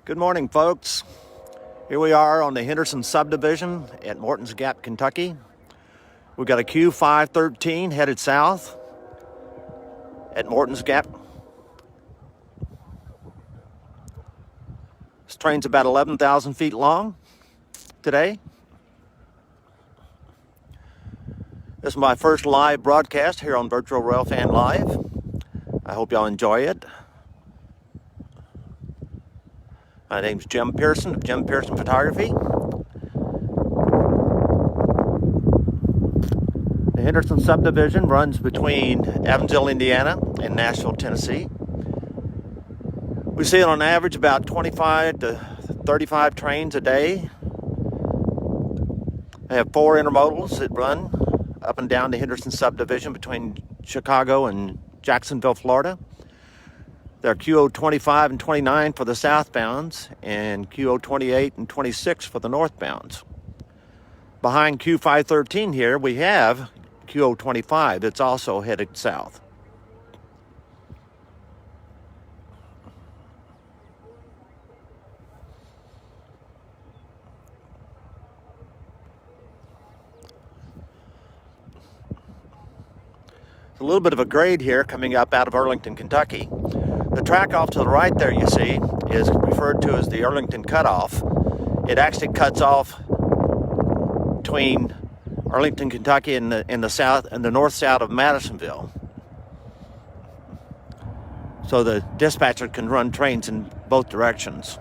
Good morning, folks. Here we are on the Henderson Subdivision at Mortons Gap, Kentucky. We've got a Q513 headed south at Mortons Gap. This train's about 11,000 feet long today. This is my first live broadcast here on Virtual Railfan Live. I hope y'all enjoy it. My name's Jim Pearson of Jim Pearson Photography. The Henderson Subdivision runs between Evansville, Indiana and Nashville, Tennessee. We see it on average about 25 to 35 trains a day. They have 4 intermodals that run up and down the Henderson Subdivision between Chicago and Jacksonville, Florida. They're Q513 and 29 for the southbounds and Q528 and 26 for the northbounds. Behind Q513 here, we have Q525 that's also headed south. A little bit of a grade here coming up out of Arlington, Kentucky. The track off to the right there you see is referred to as the Arlington Cutoff. It actually cuts off between Arlington, Kentucky and the south and the north-south of Madisonville. So the dispatcher can run trains in both directions.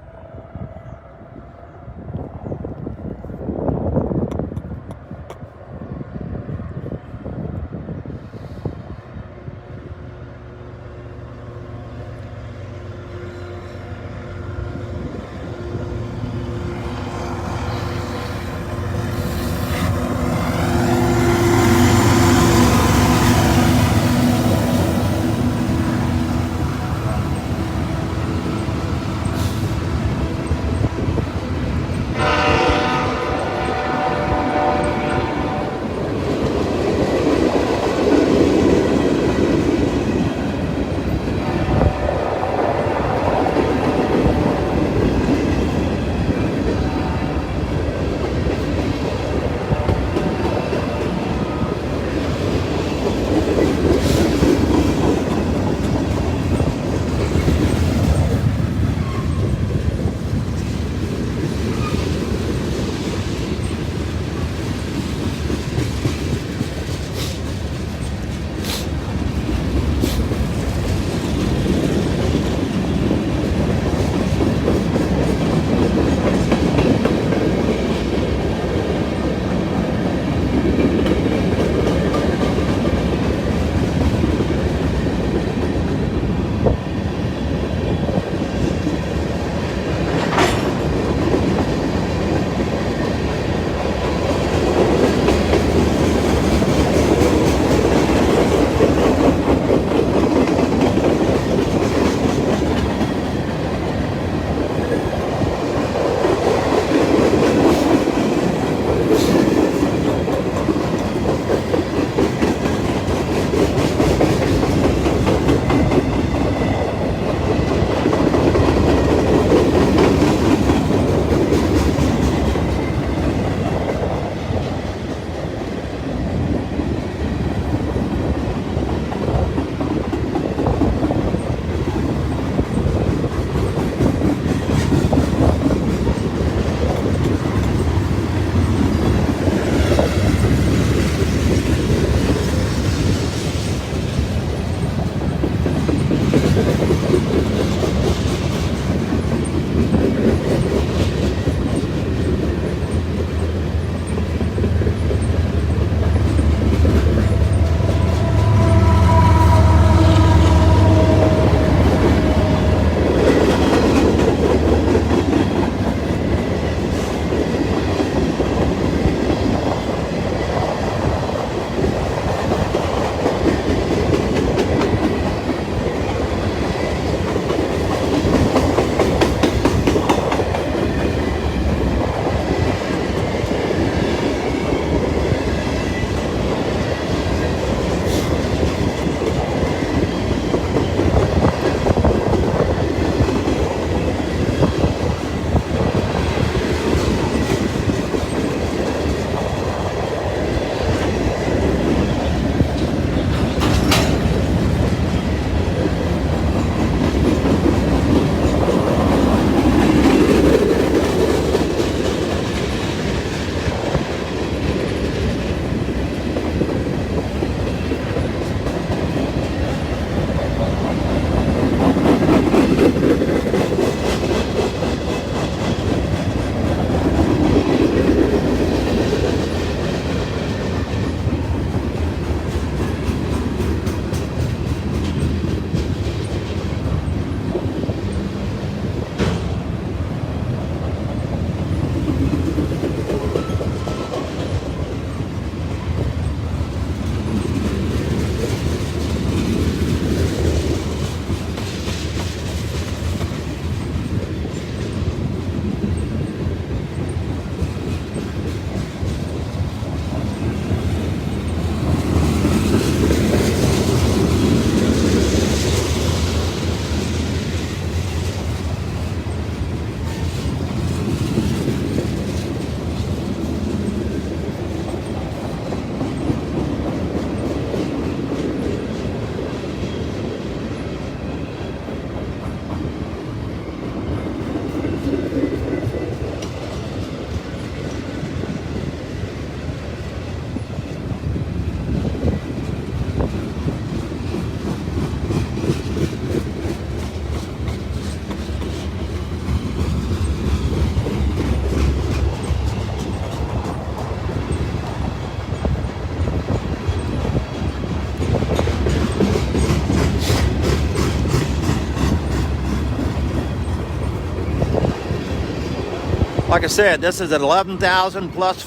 Like I said, this is an 11,000 plus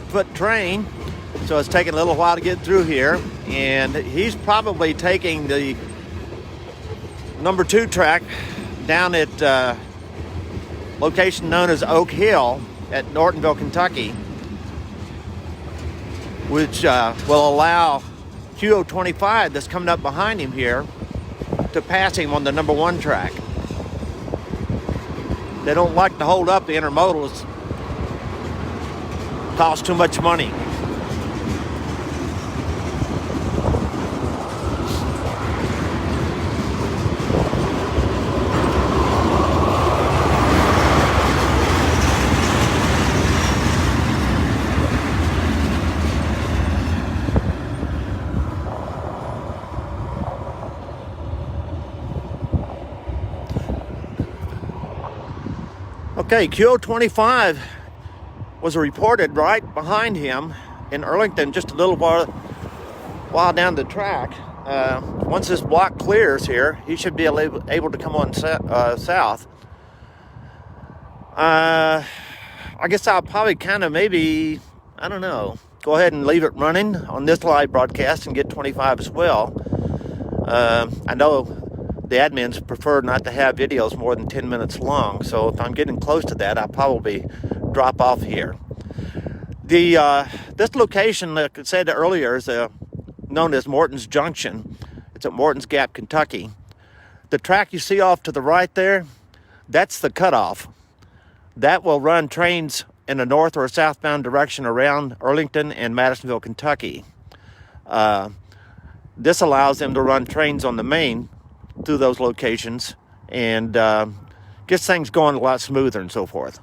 foot train, so it's taking a little while to get through here. And he's probably taking the number 2 track down at location known as Oak Hill at Nortonville, Kentucky, which will allow Q513 that's coming up behind him here to pass him on the number 1 track. They don't like to hold up the intermodals. Costs too much money. Okay, Q513 was reported right behind him in Arlington, just a little while down the track. Once this block clears here, he should be able to come on south. I guess I'll probably kind of maybe, I don't know, go ahead and leave it running on this live broadcast and get 25 as well. I know the admins prefer not to have videos more than 10 minutes long, so if I'm getting close to that, I'll probably drop off here. This location, like I said earlier, is known as Mortons Junction. It's at Mortons Gap, Kentucky. The track you see off to the right there, that's the cutoff. That will run trains in a north or southbound direction around Arlington and Madisonville, Kentucky. This allows them to run trains on the main through those locations and gets things going a lot smoother and so forth.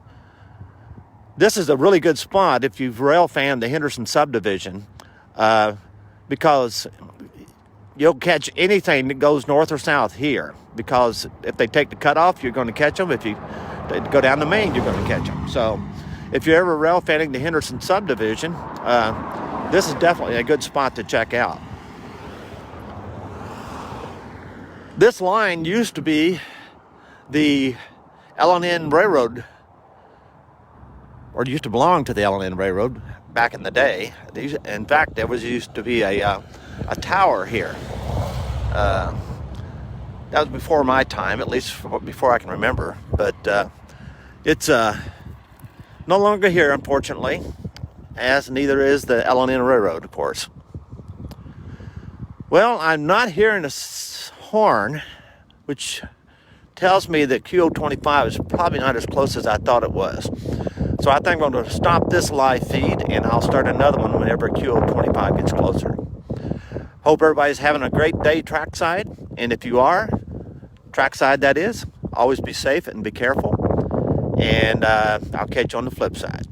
This is a really good spot if you've rail fanned the Henderson Subdivision, because you'll catch anything that goes north or south here, because if they take the cutoff, you're going to catch them. If you go down the main, you're going to catch them. So if you're ever rail fanning the Henderson Subdivision, this is definitely a good spot to check out. This line used to be the L&N Railroad, or it used to belong to the L&N Railroad back in the day. In fact, there used to be a tower here. That was before my time, at least before I can remember. But it's no longer here, unfortunately, as neither is the L&N Railroad, of course. Well, I'm not hearing a horn, which tells me that Q513 is probably not as close as I thought it was. So I think I'm going to stop this live feed and I'll start another one whenever Q513 gets closer. Hope everybody's having a great day trackside, and if you are, trackside that is, always be safe and be careful, and I'll catch you on the flip side.